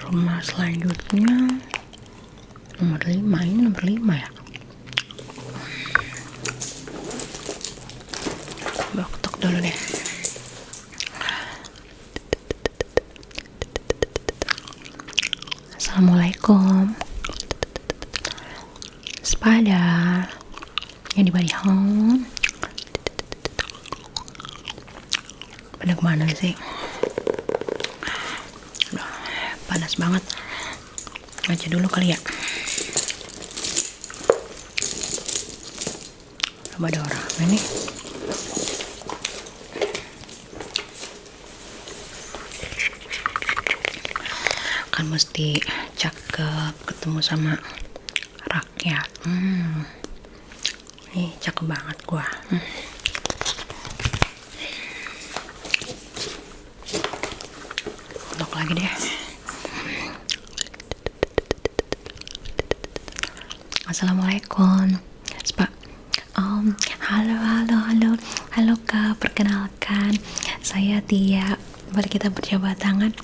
Rumah selanjutnya nomor 5. Ini nomor 5 ya. Coba ketok dulu deh. Assalamualaikum. Sepada yang di body home. Pada kemana sih? Aduh, panas banget. Baca dulu kali ya. Coba ada orang ini. Kan mesti cakep ketemu sama rakyat. Nih cakep banget gua. Untok lagi deh. Assalamualaikum. Halo Kak, perkenalkan saya Tia. Boleh kita berjabat tangan?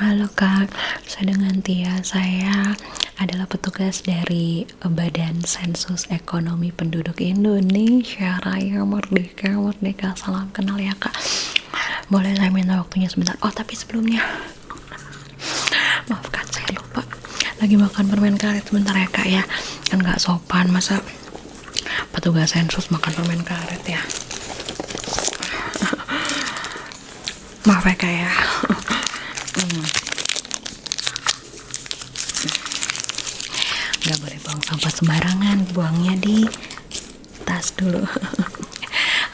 Halo Kak, saya dengan Tia. Saya adalah petugas dari Badan Sensus Ekonomi Penduduk Indonesia Raya. Merdeka, merdeka, salam kenal ya Kak. Boleh saya minta waktunya sebentar? Oh tapi sebelumnya, maafkan saya lupa, lagi makan permen karet sebentar ya Kak ya. Kan gak sopan masa petugas sensus makan permen karet ya. Maaf ya Kak ya. Gak boleh buang sampah sembarangan, buangnya di tas dulu.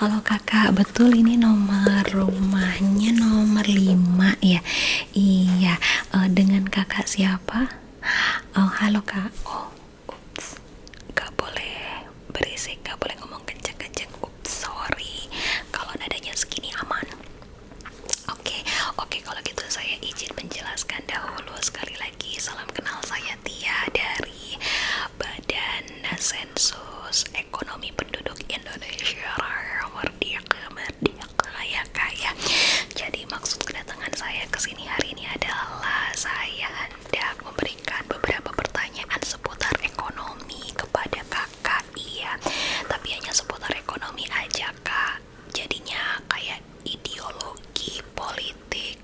Halo kakak, betul ini nomor rumahnya nomor 5 ya? Iya, dengan kakak siapa? Oh halo kak. Oh ups, gak boleh berisik, gak boleh ngomong kenceng-kenceng. Ups, sorry, kalau nadanya segini aman. Oke, kalau gitu saya izin menjelaskan dahulu. Sekali lagi, salam kenal, saya Tia dari Badan Sensus Ekonomi Penduduk Indonesia Raya. Merdeka, merdeka ya kaya. Jadi maksud kedatangan saya ke sini hari ini adalah saya hendak memberikan beberapa pertanyaan seputar ekonomi kepada kakak. Iya, tapi hanya seputar ekonomi aja kak. Jadinya kayak ideologi, politik,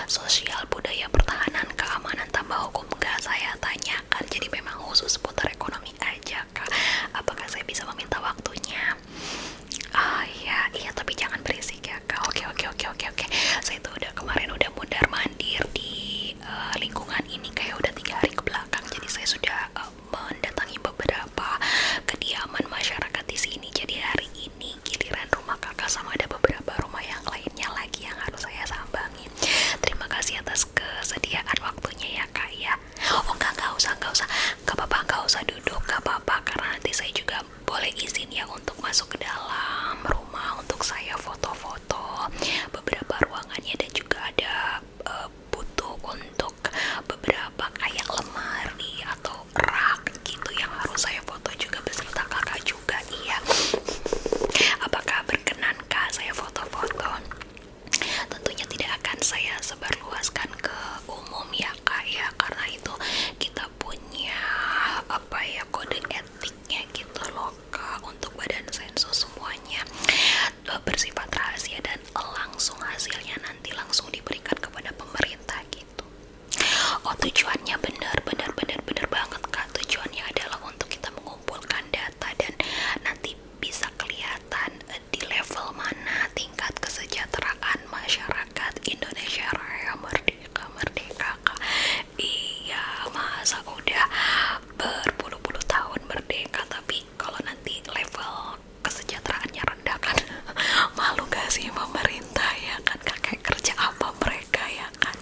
sosial, budaya, pertahanan, keamanan, tambah hukum gak saya tanyakan. Jadi memang khusus seputar ekonomi aja kak. Apakah saya bisa meminta waktunya? Iya, tapi jangan berisik ya kak. Oke. Saya tuh kemarin udah mondar mandir di lingkungan ini kayak udah 3 hari ke belakang. Jadi saya sudah mendatangi beberapa kediaman masyarakat di sini. Jadi hari ini giliran rumah kakak sama ada beberapa rumah yang lainnya lagi yang harus saya sambangi. Terima kasih atas kesediaan waktunya ya kak ya. Oh enggak usah, gak apa-apa, gak usah duduk, gak apa-apa, karena nanti saya juga boleh izin ya untuk masuk ke dalam rumah untuk saya foto-foto beberapa ruangannya, dan juga ada butuh untuk beberapa kayak lemari atau rak gitu yang harus saya foto juga beserta kakak juga. Iya, apakah berkenankah saya foto-foto? Tentunya tidak akan saya sebarluaskan ke umum ya kak ya, karena itu kita punya kode etiknya gitu loh kak. Untuk badan sensus semuanya bersifat rahasia dan langsung hasilnya nanti langsung diberikan kepada pemerintah gitu. Oh tujuannya bener banget kak. Tujuannya adalah untuk kita mengumpulkan data dan nanti bisa kelihatan di level mana tingkat kesejahteraan masyarakat Indonesia Raya. Merdeka, merdeka kak. Iya, masa udah berpuluh-puluh tahun merdeka tapi kalau nanti level kesejahteraannya rendah kan malu gak sih pemerintah ya kan? Kakek kerja apa mereka ya kan?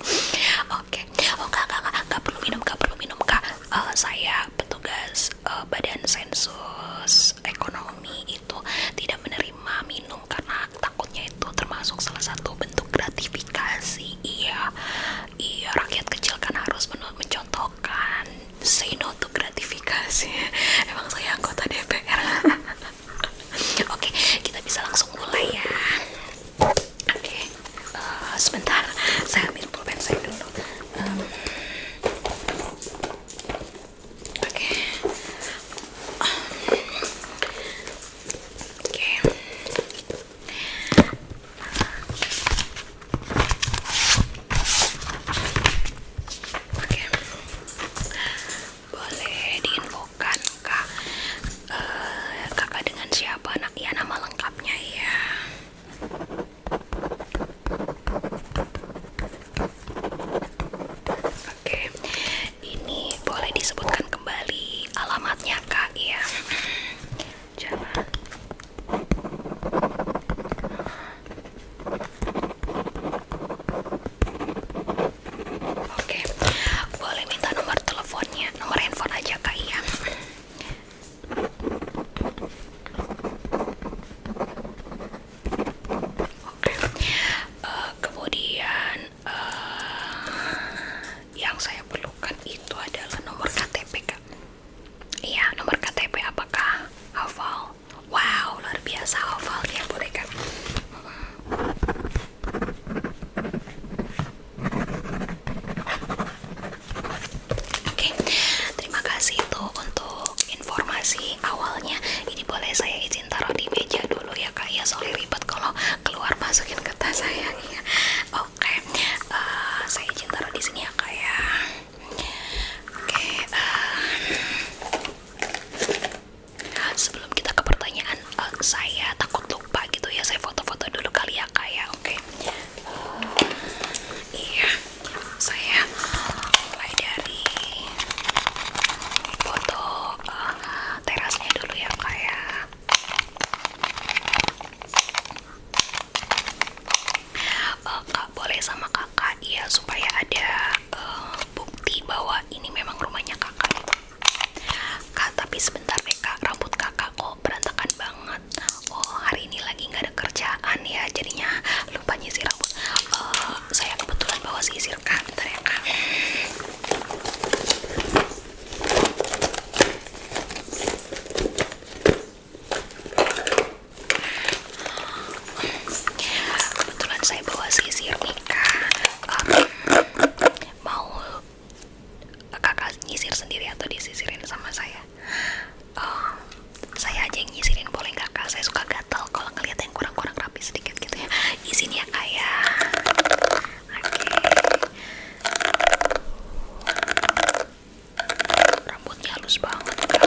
Oke. Oh gak perlu minum kak. Saya petugas Badan Sensus Ekonomi itu tidak menerima minum karena takutnya itu termasuk salah satu bentuk gratifikasi. Iya, rakyat kecil kan harus mencontohkan say no to gratifikasi. Emang saya anggota DPR. Oke, kita bisa langsung mulai ya. Oke, sebentar saya ambil pulpen saya. Kak boleh sama kakak ya, supaya ada bukti bahwa ini memang rumahnya kakak gitu. Kak, tapi sebentar deh kak, rambut kakak kok berantakan banget. Oh, hari ini lagi nggak ada kerjaan ya, jadinya lupa nyisir rambut. Saya kebetulan bawa sisir kak, bentar ya kak. Kebetulan saya bawa sisir nih kak. Mau kakak nyisir sendiri atau disisirin sama saya? Saya aja yang nyisirin boleh nggak kak? Saya suka gatal kalau ngeliat yang kurang-kurang rapi sedikit gitu ya. Izin ya kak ya. Oke. Rambutnya halus banget kak.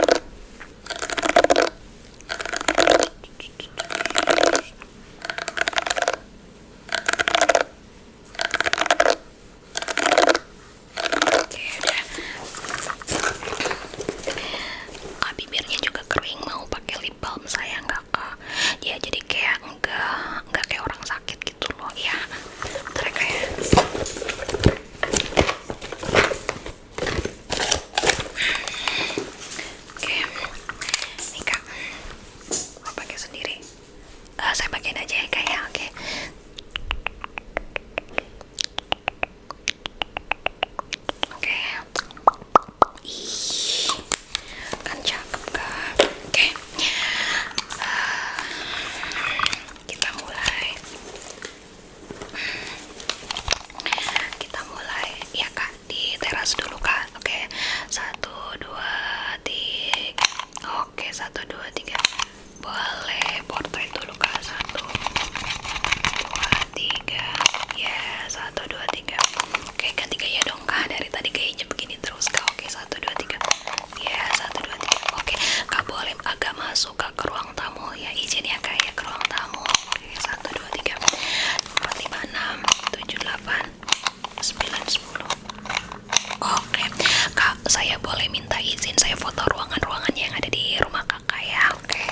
Oke udah. Bibirnya juga kering, mau pakai lip balm saya nggak kak? Ya jadi kayak nggak kayak orang sakit gitu loh ya. Bentar kayak. Oke, nih kak, mau pakai sendiri? Saya pakein aja ya kak ya. Oke. Oke. Ih, kan cakep kak. Oke. Kita mulai. Kita mulai ya kak, di teras dulu kak. Oke, 1, 2, 3. Oke, 1, 2, 3. Boleh portrait dulu kak. 1, 2, 3. Ya, 1, 2, 3. Oke, ganti gaya dong kak. Dari tadi gayanya begini terus kak. Oke, 1, 2, 3. Ya, 1, 2, 3. Oke, kak boleh agak masuk kak ke ruang tamu ya. Izin ya kak ya, ke ruang tamu. Oke, 1, 2, 3. 4, 5, 6, 7, 8, 9, 10. Oke, kak, saya boleh minta izin saya foto ruangan-ruangan yang ada di rumah kakak ya. Oke.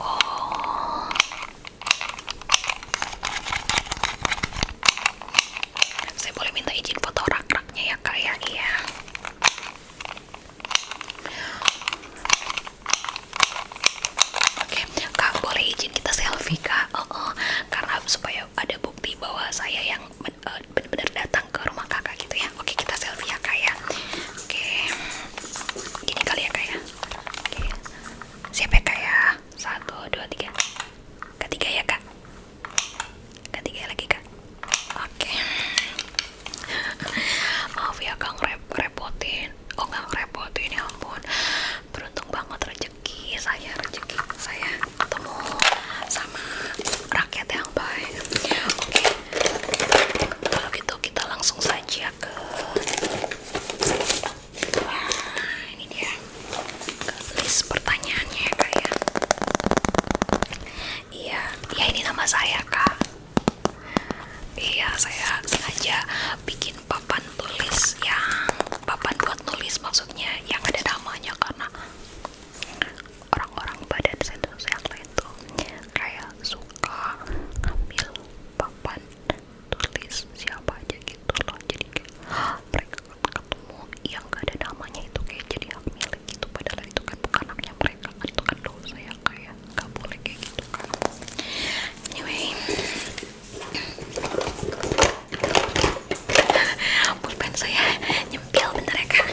Oh, saya boleh minta izin foto rak-raknya ya kak ya. Iya. Oke, kak boleh izin kita selfie kak. Karena supaya ada bukti bahwa saya yang benar-benar datang ke rumah kakak gitu ya. Oke, kita selfie ya kak ya. Oke, gini kali ya kak ya. Oke, siap ya kak ya. 1, 2, 3. Ketiga ya kak. Ketiga lagi kak. Oke. Maaf ya kak ngerepotin. Oh nggak ngerepotin, ya ampun. Beruntung banget rezeki saya ketemu sama rakyat yang baik. Oke, kalau gitu kita langsung saja ke ini dia, ke list pertanyaannya ya kak ya. Iya, ya ini nama saya kak. Iya, saya sengaja bikin papan tulis, yang papan buat nulis maksudnya, yang ada namanya, karena orang-orang badan sehat lain tuh kayak suka ngambil papan tulis siapa aja gitu loh. Jadi kayak mereka ketemu yang gak ada namanya itu kayak jadi hak milik gitu, padahal itu kan bukan haknya mereka kan, itu kan dosa ya kayak gak boleh kayak gitu kan. Anyway, pulpen saya nyempil, bentar ya kak.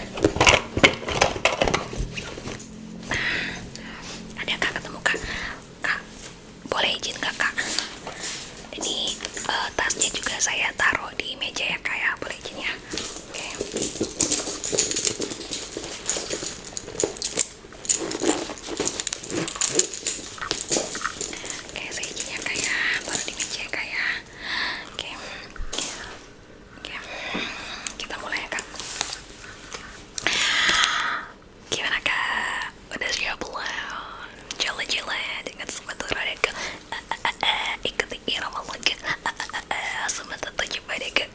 Ada kak, ketemu kak. Kak, boleh izin gak kak? Ini tasnya juga saya taruh di meja ya kak ya, boleh izin ya? Oke. Oke, saya izin ya kak ya, taruh di meja ya kak ya. Oke. Oke, kita mulai ya kak. Gimana kak? Udah siap belum? Jalan-jalan dengan sepatu roda kak. Ikuti irama lagu. Sebentar tujuh pada kak.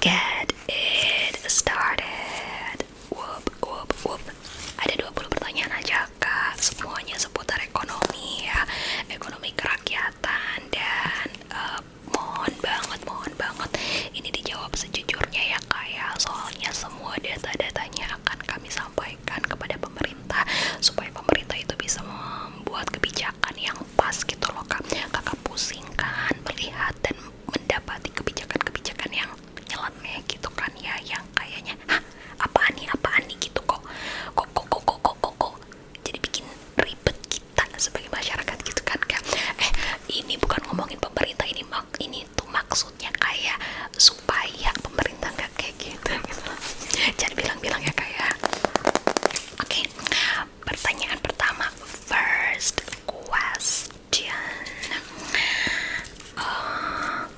get it started. Whoop, whoop, whoop. Ada 20 pertanyaan aja kak, semuanya seputar ekonomi ya, ekonomi kerakyatan. Dan mohon banget ini dijawab sejujurnya ya kak ya, soalnya semua data-datanya akan kami sampaikan kepada pemerintah supaya pemerintah itu bisa membuat kebijakan yang pas gitu loh kak. Kakak pusing kan melihat dan mendapati kebijakan-kebijakan yang nyeleneh gitu kan ya, yang kayaknya hah apaan nih gitu, kok jadi bikin ribet kita sebagai masyarakat gitu kan kak. Ini bukan ngomongin pemerintah, ini tuh maksudnya kayak supaya pemerintah nggak kayak gitu loh. Jangan bilang-bilang ya kak ya. Oke, pertanyaan pertama, first question.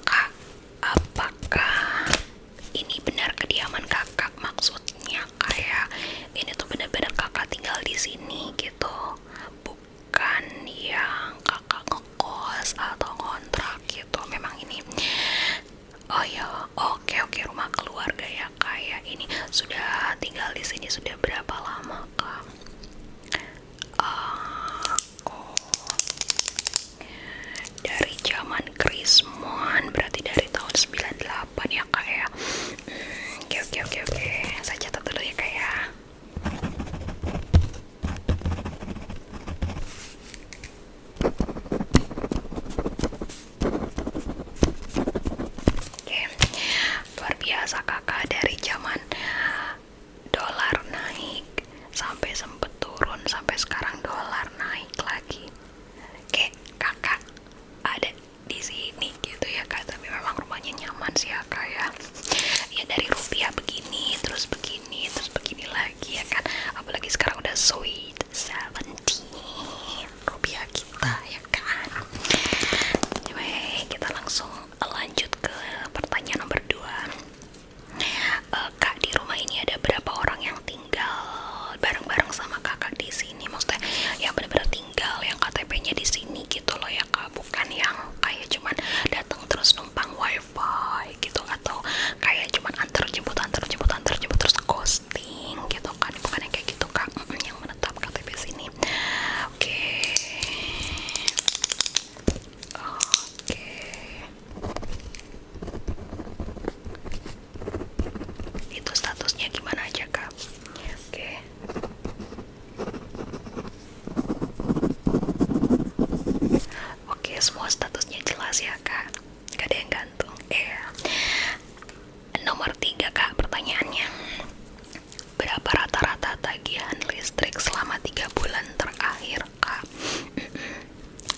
Kak, apakah ini benar kediaman kakak? Maksudnya kayak ini tuh benar-benar kakak tinggal di sini gitu, bukan yang kakak ngekos atau kontrak gitu. Memang ini, oh ya, oke, rumah keluarga ya kayak ini. Sudah tinggal di sini sudah berapa lama kak? Oh, dari zaman Krismon, berarti dari tahun 98 ya kak ya. Oke, saya catat dulu ya kak ya. Oke, luar biasa kakak, dari zaman dolar naik sampai sempet turun, sampai sekarang dolar naik lagi. Kayak kakak ada di sini gitu ya kak, tapi memang rumahnya nyaman sih ya kak ya. Ya dari rupiah begini, terus begini lagi ya kan. Apalagi sekarang udah sweet 70 rupiah kita ya kan. Anyway, kita langsung lanjut ke pertanyaan nomor 2. Kak, di rumah ini ada berapa orang yang tinggal bareng-bareng sama kakak di sini? Maksudnya yang benar-benar tinggal, yang KTP-nya di sini gitu loh ya kak, bukan yang kayak cuman datang terus numpang wifi gitu, atau kayak cuman antar jemput terus ghosting gitu kan, bukan yang kayak gitu kak. Yang menetap KTP sini. Oke. Itu statusnya gimana aja kak? Oke, semua statusnya jelas ya kak, gak ada yang gantung. Nomor 3 kak, pertanyaannya, berapa rata-rata tagihan listrik selama 3 bulan terakhir kak?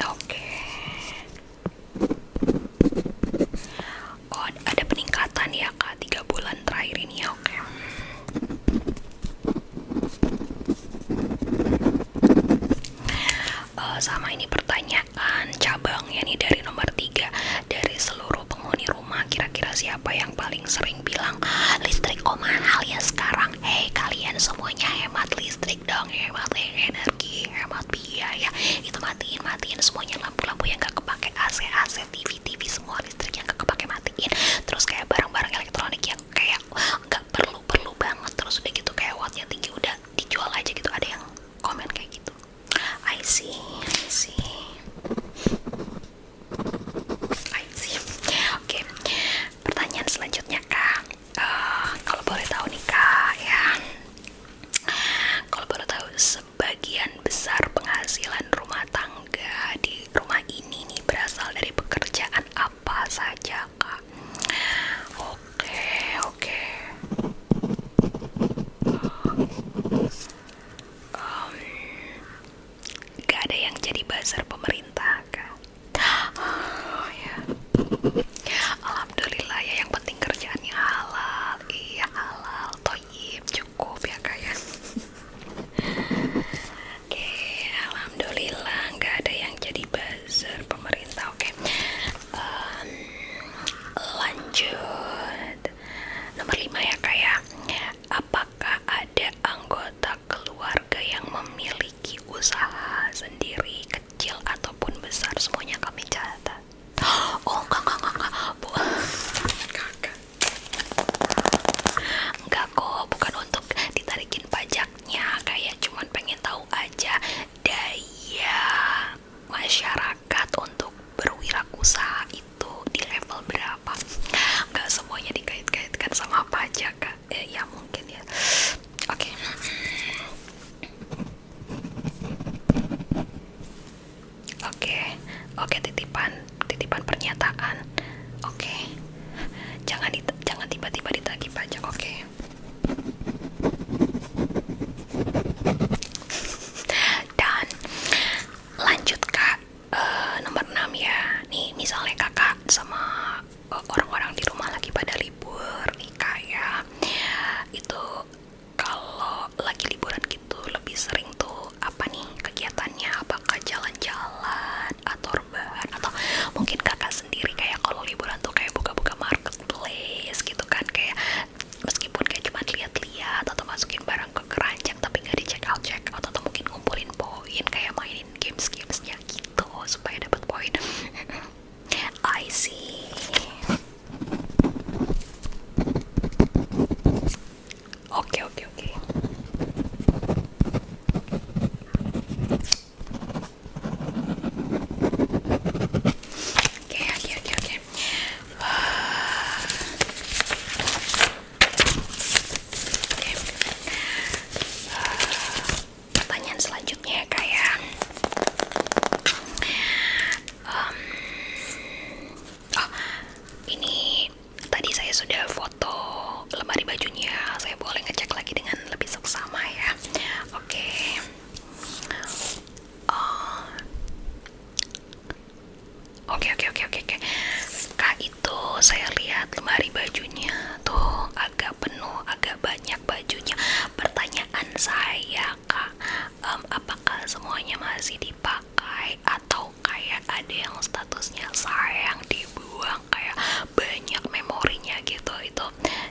Oke. Oh, ada peningkatan ya kak 3 bulan terakhir ini ya. Oke. Sama ini pertanyaan cabangnya nih dari nomor 3. Dari seluruh penghuni rumah, kira-kira siapa yang paling sering bilang listrik kok mahal ya sekarang? Hei kalian semuanya hemat listrik dong, hemat energi, hemat biaya. Itu matiin semuanya lampu-lampu yang gak kepake, AC, TV semua listrik yang gak kepake matiin. Terus kayak barang-barang elektronik yang kayak gak perlu banget, terus udah gitu kayak wattnya tinggi, udah dijual aja gitu. Ada yang komen kayak gitu. I see. Oke, pertanyaan selanjutnya kak. Kalau boleh tahu nih kak ya, kalau boleh tahu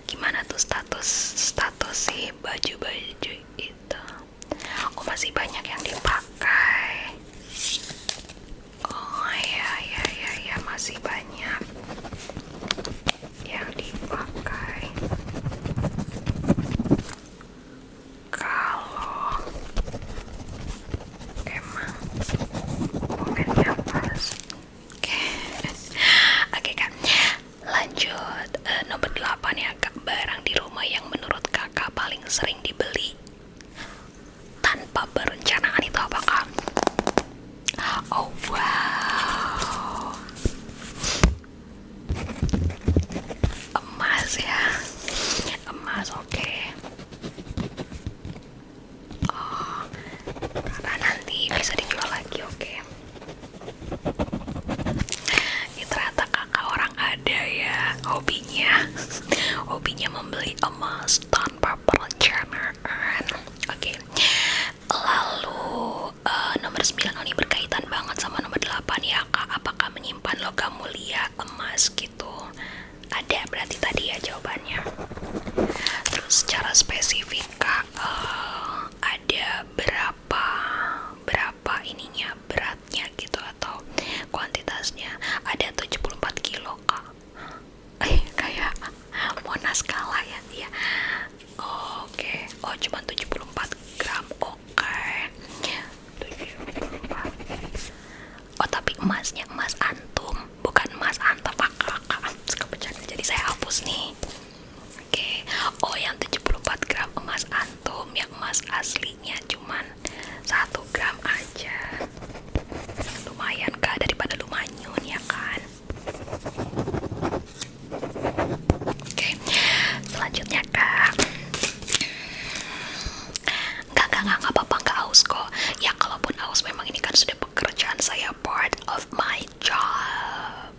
Gimana tuh status si baju-baju itu? Oh, masih banyak yang dipakai. Oh ya ya ya ya, masih banyak yang dipakai. Kalau emang momennya pas. Oke. Oke kak, lanjut. Nomor 8 ya kak, barang di rumah yang menurut kakak paling sering dibeli tanpa perencanaan itu apa kak? Oh wow, emas ya, emas. Oke. Oh, karena nanti bisa dijual lagi. Oke. Ya, ternyata kakak orang ada ya hobinya membeli emas tanpa perencanaan. Oke. Lalu nomor 9, ini berkaitan banget sama nomor 8 ya kak, apakah menyimpan logam mulia emas gitu? Ada berarti tadi ya jawabannya. Terus secara spesifik kak, ada berapa ininya, beratnya gitu atau kuantitasnya? Ada 74 kilo kak. Kayak Monas kalah ya. Iya. Oke. Oh, cuma 74 gram. Oke. 74. Oh, tapi emasnya emas antum, bukan emas antam kakak. Suka bercanda, jadi saya hapus nih. Oke. Oh, yang 74 gram emas antum, yang emas aslinya cuman 1 gram aja. Lumayan kak, daripada lumanyun ya kan. Oke, selanjutnya kak. Enggak apa-apa, nggak aus kok. Ya kalaupun aus, memang ini kan sudah pekerjaan saya, part of my job.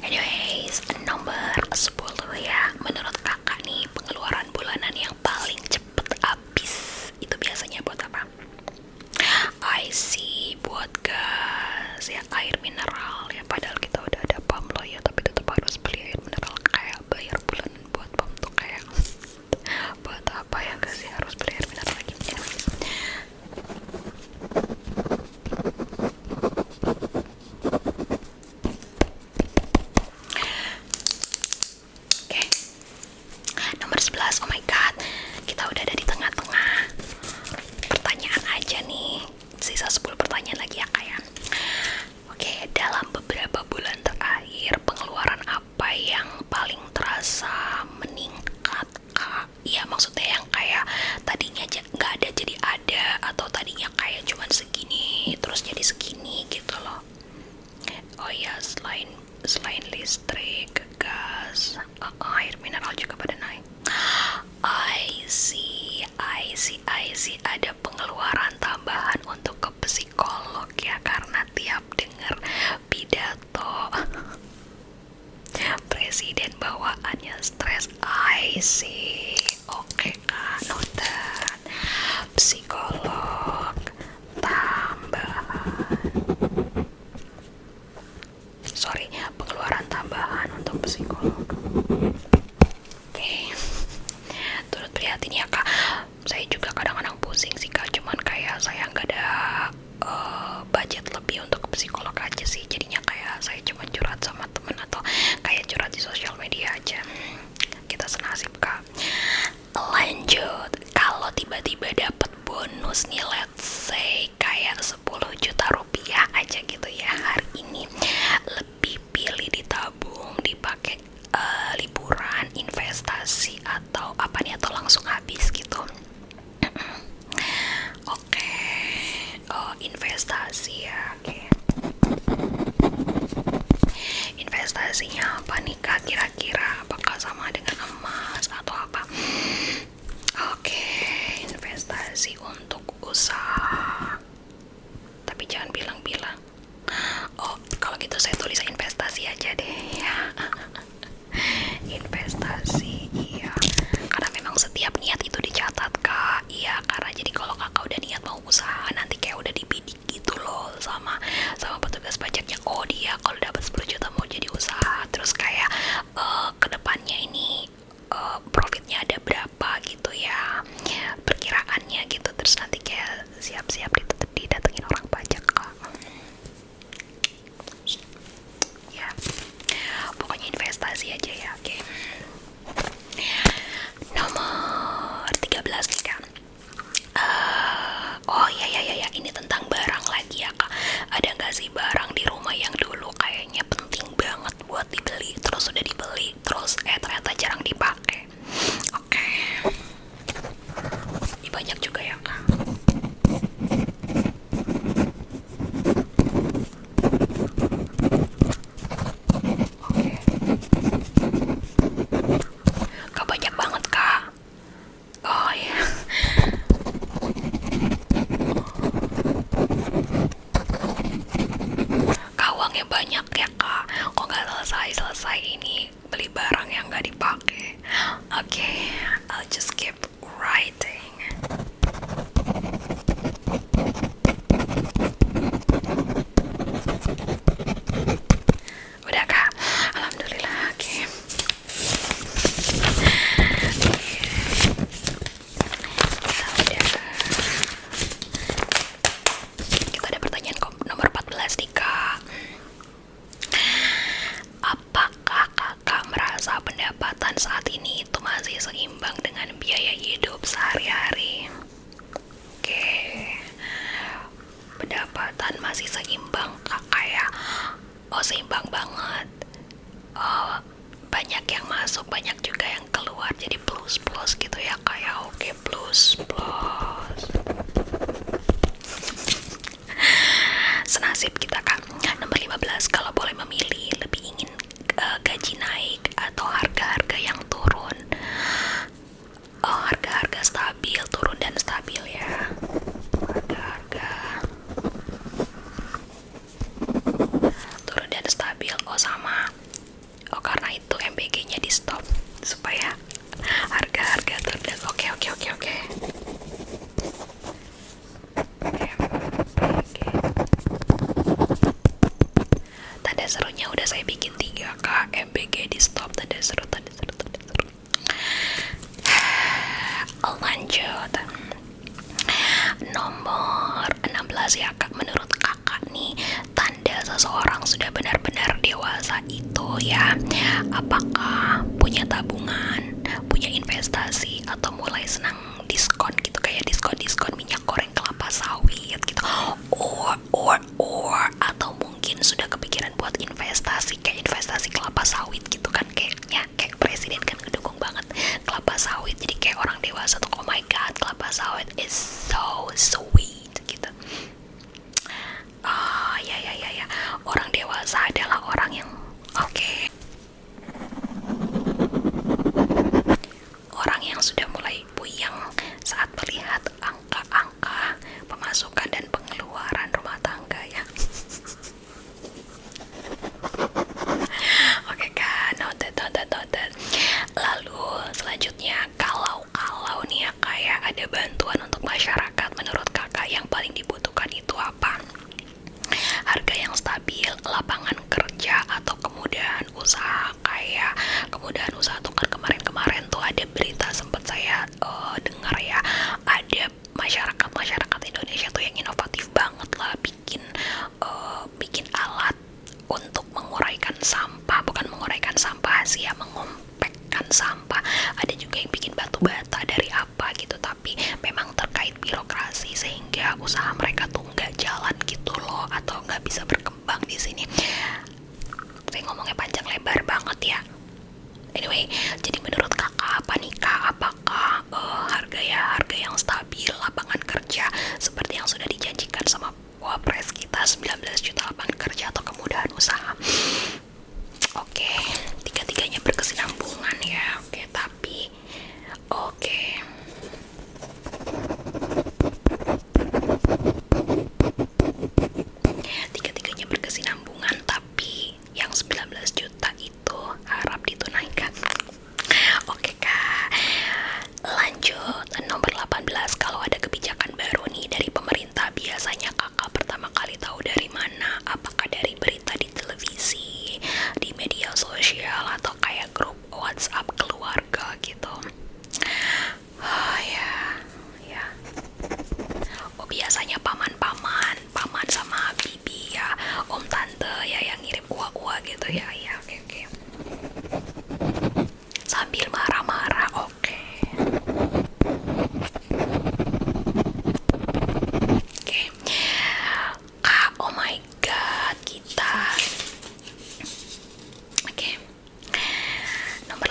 Anyways, nomor 10 ya. Menurut kakak nih, pengeluaran bulanan yang paling cepet habis itu biasanya buat apa? I see, buat gas ya, air mineral ya. Padahal kita udah ada pump loh ya, tapi tetap harus beli air mineral. Kayak bayar bulanan buat pump tuh kayak buat apa ya, gak sih harus beli air mineral lagi. Anyways, oke. Nomor 11, oh my god, kita udah ada di tengah-tengah. Pertanyaan aja nih, sisa 10 pertanyaan lagi ya kak ya. Oke, dalam beberapa bulan terakhir pengeluaran apa yang paling terasa meningkat kak? Iya, maksudnya yang kayak tadinya nggak ada jadi ada, atau tadinya kayak cuman segini terus jadi segini gitu loh. Oh ya, selain listrik, gas, air mineral juga pada naik. I see, ada pengeluaran tambahan untuk ke psikolog ya, karena tiap denger pidato presiden bawaannya stres. I see. Oke kak, noted. Psikolog tambahan. Sorry, pengeluaran tambahan untuk psikolog. Oke. Turut prihatin ya kak. Saya juga kadang-kadang pusing sih kak, cuman kayak saya nggak ada budget lebih untuk ke psikolog aja sih. Jadinya kayak saya cuma curhat sama temen atau kayak curhat di sosial media aja. Kita senasib kak. Lanjut, kalau tiba-tiba dapat bonus nih, let's say kayak 10 juta rupiah aja gitu ya hari ini, lebih pilih ditabung, dipakai liburan, investasi, atau apa nih, atau langsung habis gitu? Oke. Oh, investasi ya. Oke. Investasinya apa nih kak kira-kira? Apakah sama dengan emas atau apa? Oke, investasi untuk usaha. Tapi jangan bilang-bilang. Oh, kalau gitu saya tulis investasi aja deh ya. Investasi, iya. Karena Okay, I'll just keep writing. Udah kak, alhamdulillah. Oke. Kita ada pertanyaan nomor 14 nih kak. Apakah kakak merasa pendapatan saat ini itu masih seimbang dengan biaya hidup sehari-hari? Oke, pendapatan masih seimbang kakak ya? Oh seimbang banget. Oh, banyak yang masuk, banyak juga yang keluar, jadi plus-plus gitu ya kayak. Oke, plus-plus. Senasib kita kak. Nomor 15, kalau boleh memilih, lebih ingin gaji naik atau harga-harga yang turun? Oh, harga-harga stabil, turun dan stabil ya. Harga-harga turun dan stabil. Oh sama. Oh karena itu MBG-nya di stop supaya harga-harga turun dan oke. Tanda serunya udah saya bikin 3 kak. MBG di stop, tanda seru. Lanjut. Nomor 16 ya kak. Menurut kakak nih, tanda seseorang sudah benar-benar dewasa itu ya, apakah punya tabungan, punya investasi, atau mulai senang diskon gitu, kayak diskon minyak goreng, kelapa sawit gitu, or atau mungkin sudah kepikiran buat investasi, kayak investasi kelapa sawit gitu kan, kayaknya kayak presiden kan ngedukung banget kelapa sawit, jadi kayak orang dewasa tuh oh my god, kelapa sawit is so sweet gitu. Oh ya, orang dewasa adalah orang yang oke. Orang yang sudah mulai puyeng saat melihat angka-angka pemasukan dan pengeluaran rumah tangga ya. Oke kan, noted. Lalu selanjutnya, kalau nih ya kayak ada bantuan untuk masyarakat, menurut kakak yang paling dibutuhkan itu apa? Harga yang stabil, lapangan kerja, atau kemudahan usaha? Kayak kemudahan usaha tuh kan kemarin tuh ada berita, sempat saya dengar ya, ada masyarakat Indonesia tuh yang inovatif banget lah, bikin alat untuk menguraikan sampah, bukan menguraikan sampah sih ya, mengompakkan sampah. Ada juga yang bikin batu bata dari apa gitu, tapi memang terkait birokrasi sehingga usaha mereka tuh nggak jalan gitu loh, atau nggak bisa berkembang di sini. Saya ngomongnya panjang lebar banget ya. Anyway, jadi menurut kakak apa nih kak? Apakah harga yang stabil, lapangan kerja seperti yang sudah dijanjikan sama Wapres kita, 19 juta lapangan kerja, atau kemudahan usaha? Oke, tiga-tiganya berkesinambungan ya. Oke, tapi oke. Tiga-tiganya berkesinambungan, tapi yang 19 juta itu harap ditunaikan. Oke kak, lanjut. Nomor 18, kalau ada kebijakan baru nih dari pemerintah, biasanya kakak pertama kali tahu dari mana? Apakah dari berita di televisi, di media sosial, atau kayak grup WhatsApp keluarga gitu? Oh ya. Oh biasanya paman sama bibi ya, om tante ya yang ngirim uang gitu ya. Oke. Sambil marah-marah, oke. Kak, oh my god, kita oke. Nomor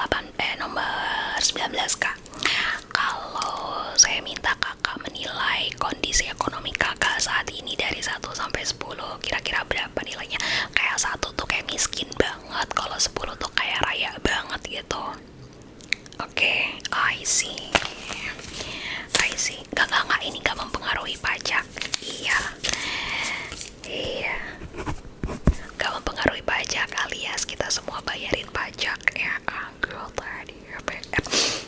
19 kak. Kalau saya minta kakak menilai kondisi ekonomi kakak saat ini dari 1 sampai 10, kira-kira berapa nilainya? Kayak 1 tuh kayak miskin banget, kalau 10 tuh kayak raya banget gitu. Oke, I see. Gak, ini gak mempengaruhi pajak. Iya. Gak mempengaruhi pajak, alias kita semua bayarin pajak ya. Girl tadi BPF.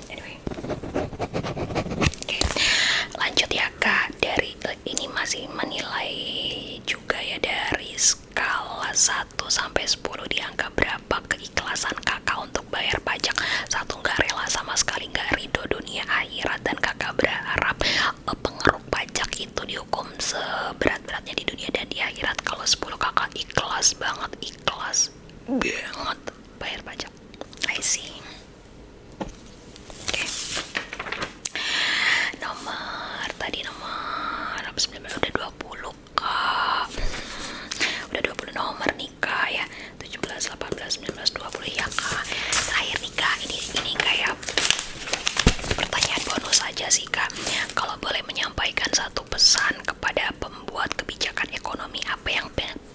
sih Kak, kalau boleh menyampaikan satu pesan kepada pembuat kebijakan ekonomi, apa yang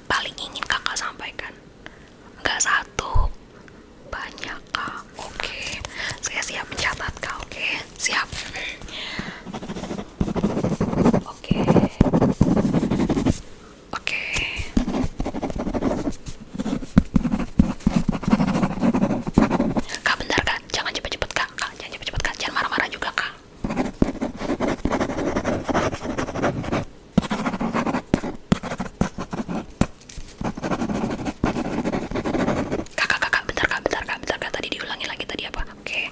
paling ingin Kakak sampaikan? Nggak satu, banyak Kak. Oke, saya siap mencatat Kak. Oke, siap. Oke, oke. Kak bentar Kak, jangan cepet-cepet Kak. Kak, jangan cepet-cepet Kak, jangan marah-marah juga Kak. Kakak, bentar Kak, bentar Kak. Tadi diulangi lagi tadi apa? Oke.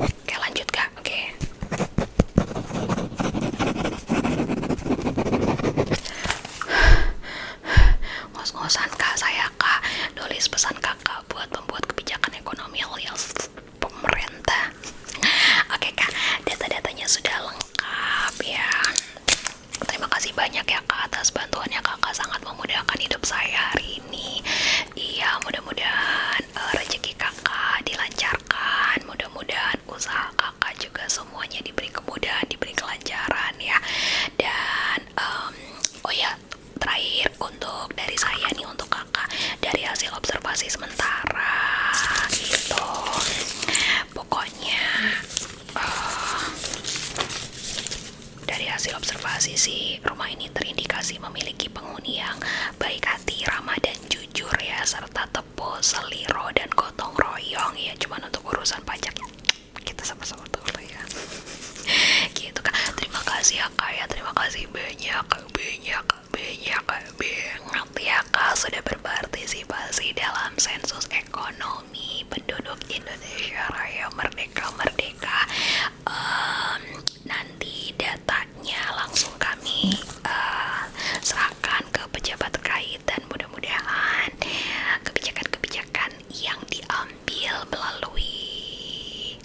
Oke, lanjut Kak. Oke. Ngos-ngosan Kak, saya Kak nulis pesan Kakak buat pembuat kebijakan ekonomi alias pemerintah. Oke Kak, data-datanya sudah lengkap ya. Terima kasih banyak ya Kak atas bantuannya, Kakak sangat memudahkan hidup saya hari ini. Iya, mudah-mudahan rezeki Kakak dilancarkan, mudah-mudahan usaha Kakak juga semuanya diberi kemudahan, diberi kelancaran ya. Dan oh ya, terakhir untuk dari saya nih untuk Kakak, dari hasil observasi sementara itu pokoknya dari hasil observasi sih, rumah ini terindikasi memiliki penghuni yang baik hati, ramah dan jujur ya, serta tepo, seliro dan gotong royong ya. Cuman untuk urusan pajak ya kita sama-sama tahu lah ya. Gitu Kak. Terima kasih ya Kak ya, terima kasih banyak banget ya Kak sudah berpartisipasi dalam sensus ekonomi penduduk Indonesia Raya Merdeka. Nanti datanya langsung kami serahkan ke pejabat terkait dan mudah-mudahan kebijakan-kebijakan yang diambil melalui